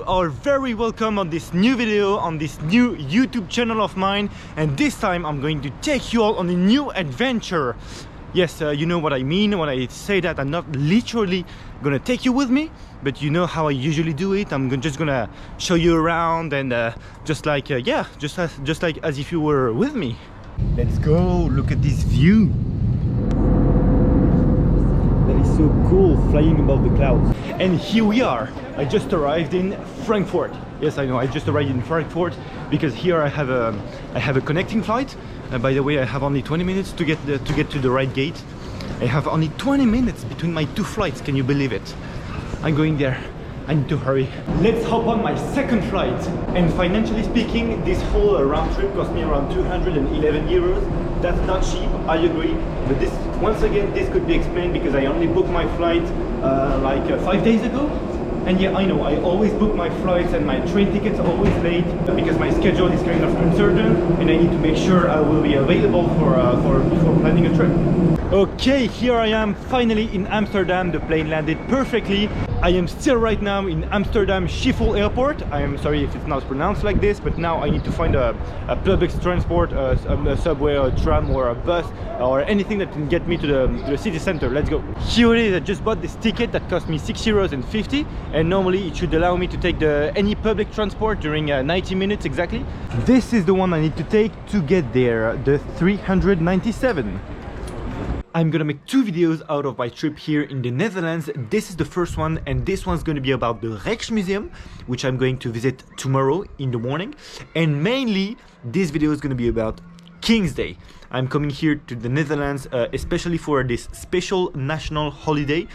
You are very welcome on this new video, on this new YouTube channel of mine, and this time I'm going to take you all on a new adventure. Yes, you know what I mean when I say that. I'm not literally gonna take you with me, but you know how I usually do it. I'm just gonna show you around and just like yeah, just like as if you were with me. Let's go. Look at this view. That is so cool, flying above the clouds. And here we are. I just arrived in Frankfurt. Yes, I know, I just arrived in Frankfurt because here I have a connecting flight. By the way, I have only 20 minutes to get to the right gate. I have only 20 minutes between my two flights. Can you believe it? I'm going there. I need to hurry. Let's hop on my second flight. And financially speaking, this whole round trip cost me around 211 euros. That's not cheap, I agree. But this, once again, this could be explained because I only booked my flight like 5 days ago. And yeah, I know, I always book my flights and my train tickets are always late because my schedule is kind of uncertain and I need to make sure I will be available for planning a trip. Okay, here I am finally in Amsterdam. The plane landed perfectly. I am still right now in Amsterdam Schiphol Airport. I am sorry if it's not pronounced like this, but now I need to find a public transport, a subway, or a tram, or a bus, or anything that can get me to the city center. Let's go. Here it is. I just bought this ticket that cost me 6.50 euros, and normally it should allow me to take any public transport during 90 minutes exactly. This is the one I need to take to get there, the 397. I'm gonna make two videos out of my trip here in the Netherlands. This is the first one, and this one's gonna be about the Rijksmuseum, which I'm going to visit tomorrow in the morning. And mainly, this video is gonna be about King's Day. I'm coming here to the Netherlands, especially for this special national holiday.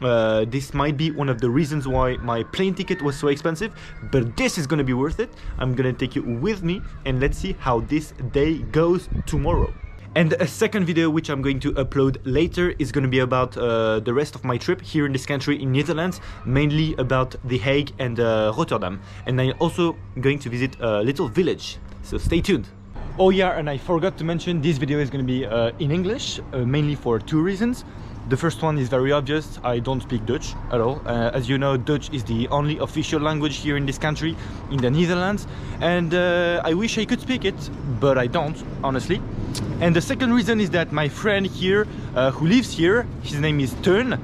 This might be one of the reasons why my plane ticket was so expensive, but this is gonna be worth it. I'm gonna take you with me, and let's see how this day goes tomorrow. And a second video which I'm going to upload later is going to be about the rest of my trip here in this country in Netherlands, mainly about The Hague and Rotterdam. And I'm also going to visit a little village, so stay tuned. Oh yeah, and I forgot to mention this video is going to be in English, mainly for two reasons. The first one is very obvious. I don't speak Dutch at all. As you know, Dutch is the only official language here in this country, in the Netherlands. And I wish I could speak it, but I don't, honestly. And the second reason is that my friend here, who lives here, his name is Teun.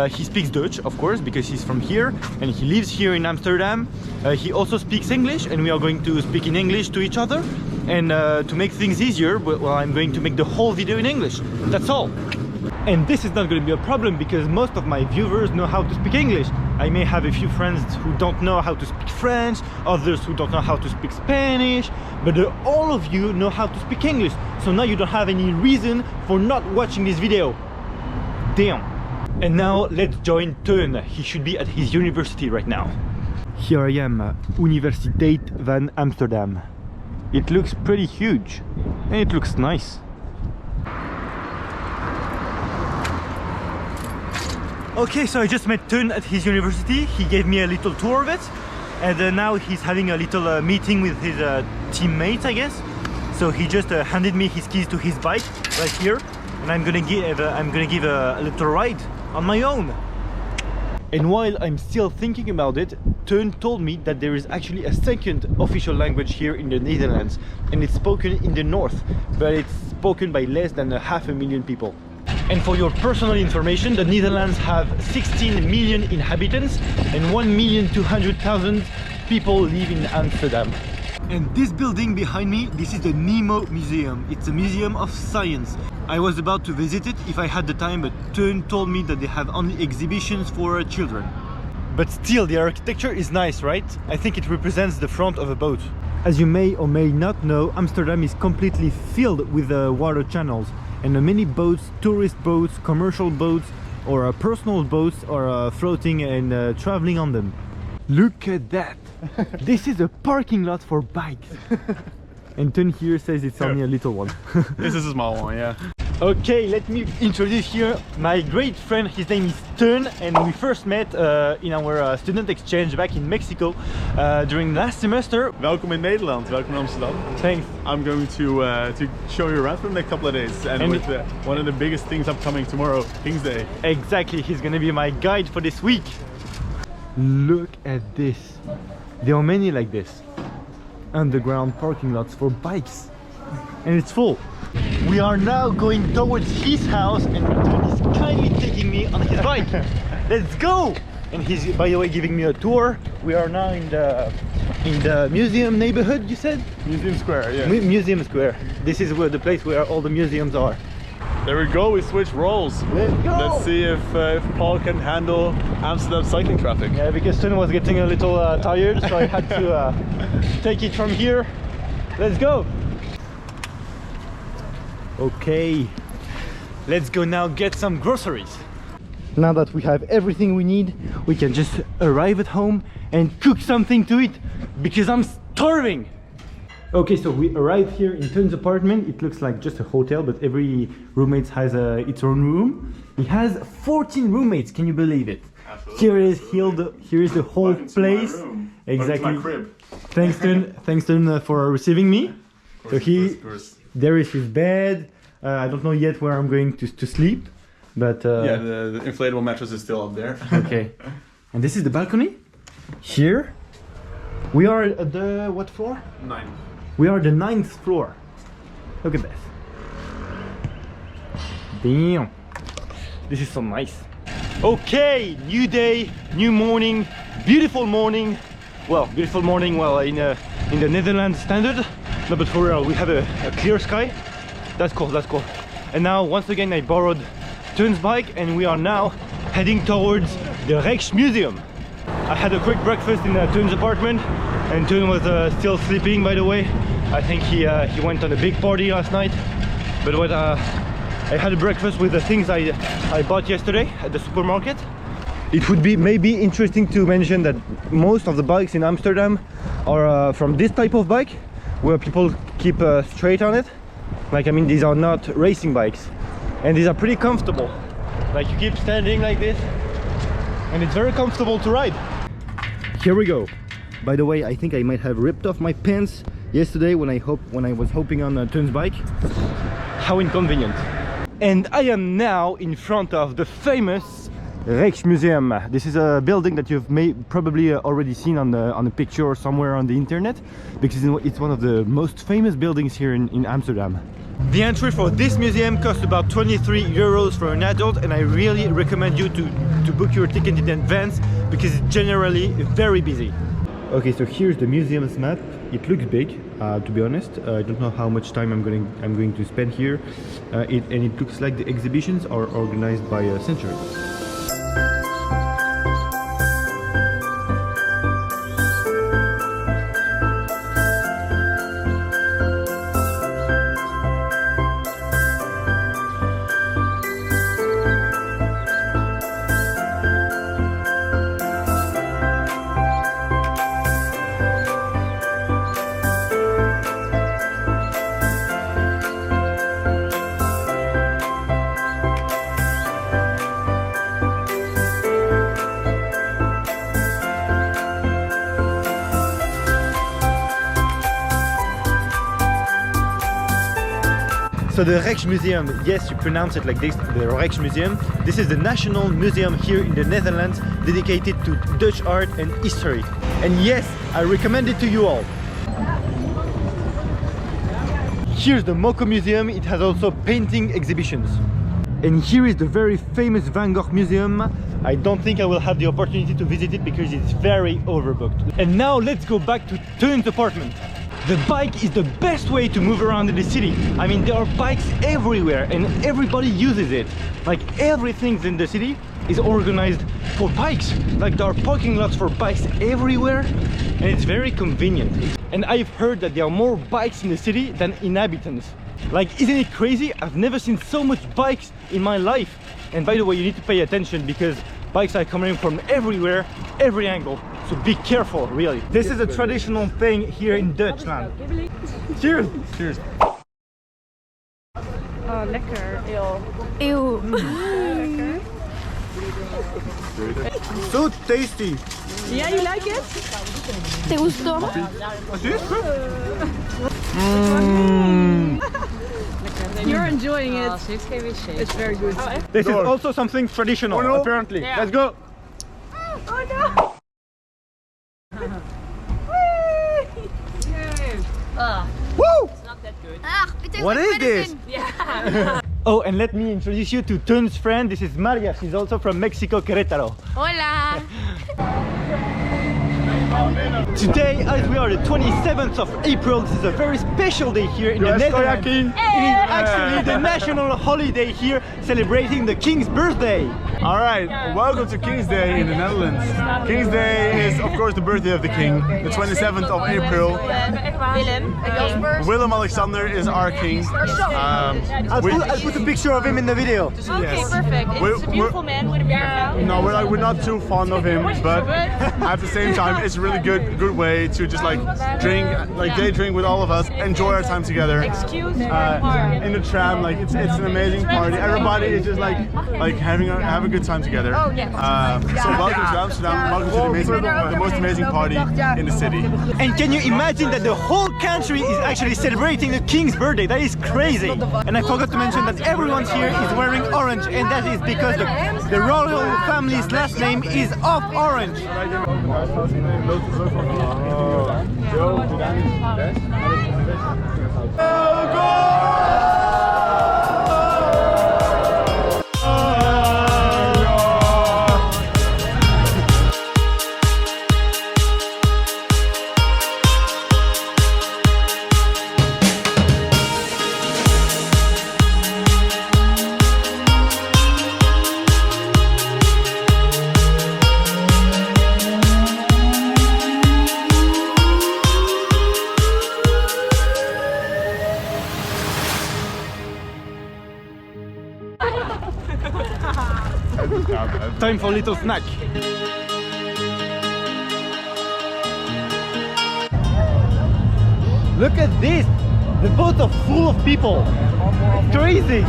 He speaks Dutch, of course, because he's from here, and he lives here in Amsterdam. He also speaks English, and we are going to speak in English to each other. And to make things easier, well, I'm going to make the whole video in English. That's all. And this is not going to be a problem because most of my viewers know how to speak English. I may have a few friends who don't know how to speak French, others who don't know how to speak Spanish, but all of you know how to speak English. So now you don't have any reason for not watching this video. Damn. And now let's join Teun. He should be at his university right now. Here I am, Universiteit van Amsterdam. It looks pretty huge and it looks nice. Okay, so I just met Teun at his university. He gave me a little tour of it, and now he's having a little meeting with his teammates, I guess. So he just handed me his keys to his bike right here, and I'm gonna give a little ride on my own. And while I'm still thinking about it, Teun told me that there is actually a second official language here in the Netherlands, and it's spoken in the north, but it's spoken by less than 500,000 people. And for your personal information, the Netherlands have 16 million inhabitants and 1,200,000 people live in Amsterdam. And this building behind me, this is the Nemo Museum. It's a museum of science. I was about to visit it if I had the time, but Teun told me that they have only exhibitions for children. But still, the architecture is nice, right? I think it represents the front of a boat. As you may or may not know, Amsterdam is completely filled with water channels. And many boats, tourist boats, commercial boats, or personal boats are floating and traveling on them. Look at that! This is a parking lot for bikes. And Teun here says it's only a little one. This is a small one, yeah. Okay, let me introduce here my great friend. His name is Teun, and we first met in our student exchange back in Mexico during last semester. Welcome in Nederland, welcome in Amsterdam. Thanks. I'm going to show you around for the next couple of days, and with one of the biggest things upcoming tomorrow, King's Day. Exactly, he's gonna be my guide for this week. Look at this. There are many like this. Underground parking lots for bikes. And it's full. We are now going towards his house and Teun is kindly taking me on his bike. Let's go! And he's, by the way, giving me a tour. We are now in the museum neighborhood, you said? Museum Square, yeah. Museum Square. This is where the place where all the museums are. There we go, we switch roles. Let's go! Let's see if Paul can handle Amsterdam cycling traffic. Yeah, because Teun was getting a little tired, so I had to take it from here. Let's go! Okay, let's go now get some groceries. Now that we have everything we need, we can just arrive at home and cook something to eat, because I'm starving! Okay, so we arrived here in Teun's apartment. It looks like just a hotel, but every roommate has its own room. He has 14 roommates, can you believe it? Absolutely. Here is the whole place. Exactly. My crib. Thanks Teun for receiving me. So there is his bed. I don't know yet where I'm going to sleep, but yeah, the inflatable mattress is still up there. Okay. And this is the balcony. Here we are at the what floor? 9. We are the 9th floor. Look at this. Damn. This is so nice. Okay, new day, new morning, beautiful morning. Well, beautiful morning. Well, in the Netherlands standard. No, but for real, we have a clear sky. That's cool, that's cool. And now, once again, I borrowed Teun's bike and we are now heading towards the Rijksmuseum. I had a quick breakfast in Teun's apartment and Teun was still sleeping, by the way. I think he went on a big party last night. But what I had a breakfast with the things I bought yesterday at the supermarket. It would be maybe interesting to mention that most of the bikes in Amsterdam are from this type of bike, where people keep straight on it. Like, I mean, these are not racing bikes, and these are pretty comfortable. Like, you keep standing like this, and it's very comfortable to ride. Here we go. By the way, I think I might have ripped off my pants yesterday when I was hopping on Teun's bike. How inconvenient. And I am now in front of the famous Rijksmuseum. This is a building that you've probably already seen on a picture or somewhere on the internet, because it's one of the most famous buildings here in Amsterdam. The entry for this museum costs about 23 euros for an adult, and I really recommend you to book your ticket in advance because it's generally very busy. Okay, so here's the museum's map. It looks big, to be honest. I don't know how much time I'm going to spend here, and it looks like the exhibitions are organized by centuries. So the Rijksmuseum, yes, you pronounce it like this, the Rijksmuseum. This is the national museum here in the Netherlands dedicated to Dutch art and history. And yes, I recommend it to you all. Here's the Moko Museum. It has also painting exhibitions. And here is the very famous Van Gogh Museum. I don't think I will have the opportunity to visit it because it's very overbooked. And now let's go back to Teun's apartment. The bike is the best way to move around in the city. I mean, there are bikes everywhere and everybody uses it. Like, everything in the city is organized for bikes. Like, there are parking lots for bikes everywhere and it's very convenient. And I've heard that there are more bikes in the city than inhabitants. Like, isn't it crazy? I've never seen so much bikes in my life. And by the way, you need to pay attention because bikes are coming from everywhere, every angle. So be careful, really. This is a traditional thing here in Dutchland. Cheers! Cheers! Oh, lekker. Eeuw. Lekker. So tasty! Yeah, you like it? ¿Te gustó? You're enjoying it. It's very good. This is also something traditional, apparently. Yeah. Let's go! Oh no! What is this? Yeah. Oh, and let me introduce you to Teun's friend. This is Maria. She's also from Mexico, Querétaro. Hola. Today, as we are the 27th of April, this is a very special day here in the Netherlands. It is actually the national holiday here, celebrating the King's birthday. All right, welcome to King's Day in the Netherlands. King's Day is, of course, the birthday of the king, the 27th of April. Willem Alexander is our king. I'll put a picture of him in the video. Okay, perfect. It's a beautiful man with a beard now. No, we're not too fond of him, but at the same time, it's a really good way to just like drink, like day drink with all of us, enjoy our time together. Excuse in the tram, like it's an amazing party. Everybody is just like having a good time together. Oh, yes. So welcome to Amsterdam. Welcome to the most amazing party in the city. And can you imagine that the whole country is actually celebrating the King's birthday? That is crazy. And I forgot to mention that everyone here is wearing orange, and that is because the royal family's last name is of Orange. Time for a little snack. Look at this! The boat are full of people. Crazy!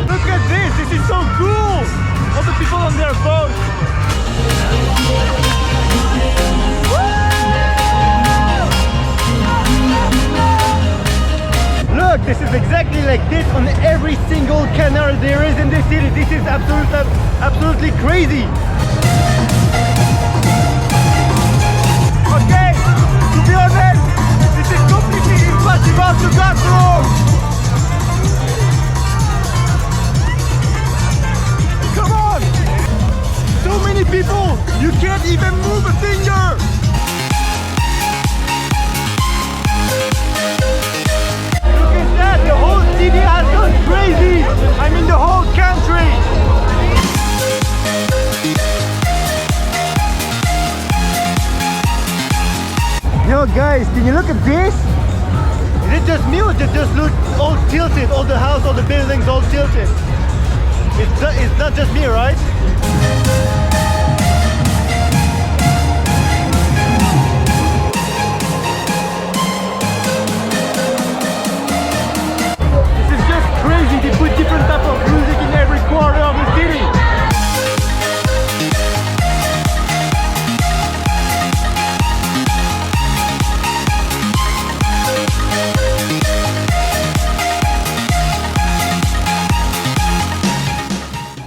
Look at this! This is so cool! All the people on their boat. Look, this is exactly like this on every single canal there is in the city. This is absolutely crazy. Okay, to be honest, this is completely impossible to go through. Come on! So many people, you can't even move a finger. The whole city has gone crazy! I mean the whole country! Yo guys, can you look at this? Is it just me or does it just look all tilted? All the house, all the buildings all tilted? It's not just me, right? They put different type of music in every corner of the city.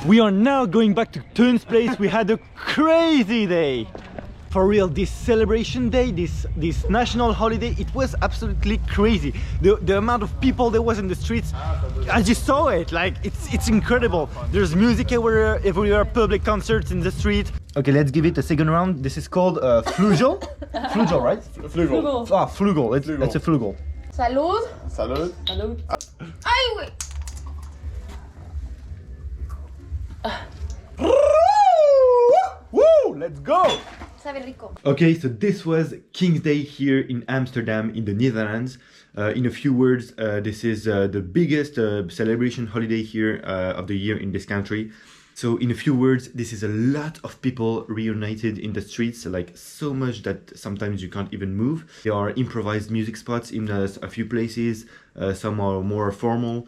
We are now going back to Teun's place. We had a crazy day. For real, this celebration day, this national holiday, it was absolutely crazy. The amount of people there was in the streets, I just saw it, like it's incredible. There's music everywhere, public concerts in the street. Okay, let's give it a second round. This is called flugel. Flugel, right? Flugel. Ah, flugel. Let's a flugel. Salud. Salud. Salud. Ay, güey. Woo! Let's go! Sabe rico. Okay, so this was King's Day here in Amsterdam in the Netherlands. In a few words, this is the biggest celebration holiday here of the year in this country. So in a few words, this is a lot of people reunited in the streets, like so much that sometimes you can't even move. There are improvised music spots in a few places, some are more formal.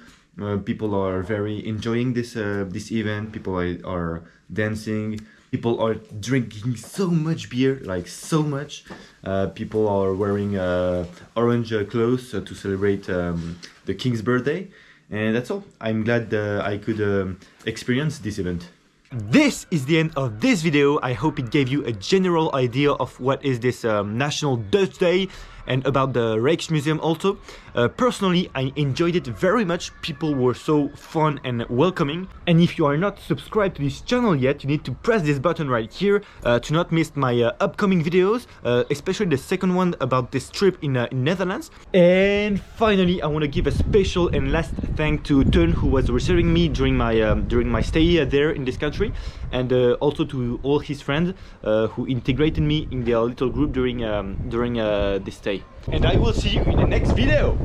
People are very enjoying this event, people are dancing. People are drinking so much beer, like so much. People are wearing orange clothes to celebrate the King's birthday. And that's all. I'm glad I could experience this event. This is the end of this video. I hope it gave you a general idea of what is this National Dutch Day and about the Rijksmuseum also. Personally, I enjoyed it very much. People were so fun and welcoming. And if you are not subscribed to this channel yet, you need to press this button right here to not miss my upcoming videos, especially the second one about this trip in Netherlands. And finally, I want to give a special and last thank to Teun, who was receiving me during my stay there in this country, and also to all his friends who integrated me in their little group during this stay. And I will see you in the next video.